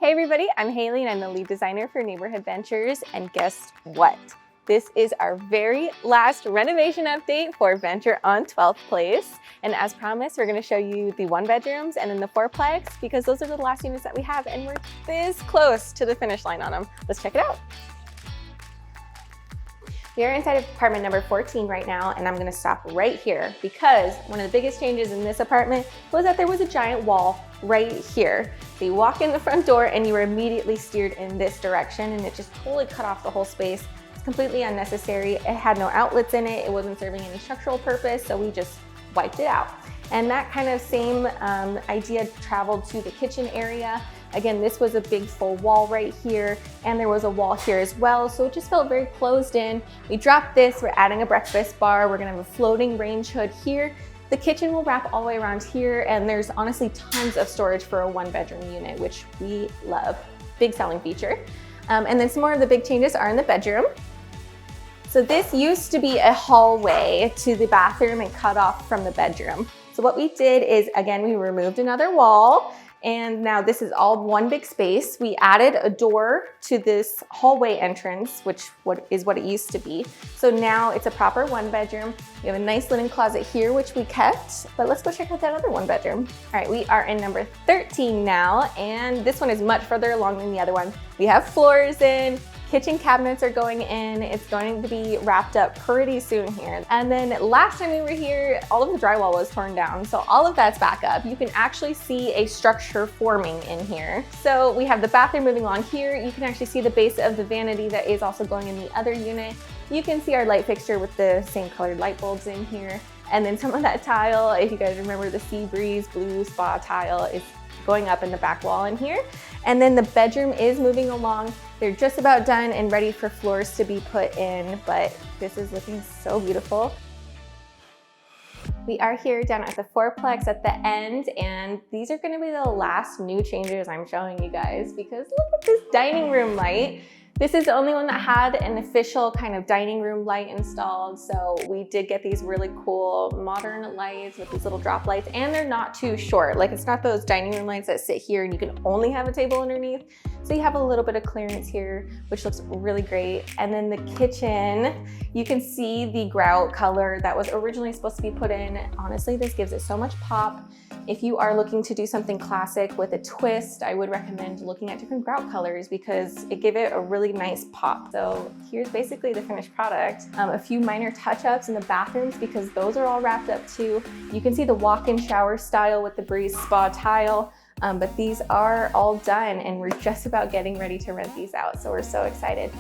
Hey everybody, I'm Hailey and I'm the lead designer for Neighborhood Ventures, and guess what? This is our very last renovation update for Venture on 12th Place. And as promised, we're gonna show you the 1-bedrooms and then the 4-plex because those are the last units that we have and we're this close to the finish line on them. Let's check it out. We are inside of apartment number 14 right now, and I'm gonna stop right here because one of the biggest changes in this apartment was that there was a giant wall right here. So you walk in the front door and you were immediately steered in this direction, and it just totally cut off the whole space. It's completely unnecessary. It had no outlets in it. It wasn't serving any structural purpose, so we just wiped it out. And that kind of same idea traveled to the kitchen area. Again, this was a big full wall right here, and there was a wall here as well, so it just felt very closed in. We dropped this, we're adding a breakfast bar, we're gonna have a floating range hood here. The kitchen will wrap all the way around here, and there's honestly tons of storage for a 1-bedroom unit, which we love. Big selling feature. And then some more of the big changes are in the bedroom. So this used to be a hallway to the bathroom and cut off from the bedroom. So what we did is, again, we removed another wall, and now this is all one big space. We added a door to this hallway entrance, which is what it used to be. So now it's a proper 1-bedroom. We have a nice linen closet here, which we kept, but let's go check out that other 1-bedroom. All right, we are in number 13 now, and this one is much further along than the other one. We have floors in, kitchen cabinets are going in. It's going to be wrapped up pretty soon here. And then last time we were here, all of the drywall was torn down. So all of that's back up. You can actually see a structure forming in here. So we have the bathroom moving along here. You can actually see the base of the vanity that is also going in the other unit. You can see our light fixture with the same colored light bulbs in here. And then some of that tile, if you guys remember the Sea Breeze blue spa tile, is going up in the back wall in here. And then the bedroom is moving along. They're just about done and ready for floors to be put in, but this is looking so beautiful. We are here down at the 4-plex at the end, and these are gonna be the last new changes I'm showing you guys because look at this dining room light. This is the only one that had an official kind of dining room light installed. So we did get these really cool modern lights with these little drop lights, and they're not too short. Like, it's not those dining room lights that sit here and you can only have a table underneath. So you have a little bit of clearance here, which looks really great. And then the kitchen, you can see the grout color that was originally supposed to be put in. Honestly, this gives it so much pop. If you are looking to do something classic with a twist, I would recommend looking at different grout colors because it gave it a really nice pop. So here's basically the finished product. A few minor touch-ups in the bathrooms because those are all wrapped up too. You can see the walk-in shower style with the Breeze Spa tile, but these are all done and we're just about getting ready to rent these out. So we're so excited.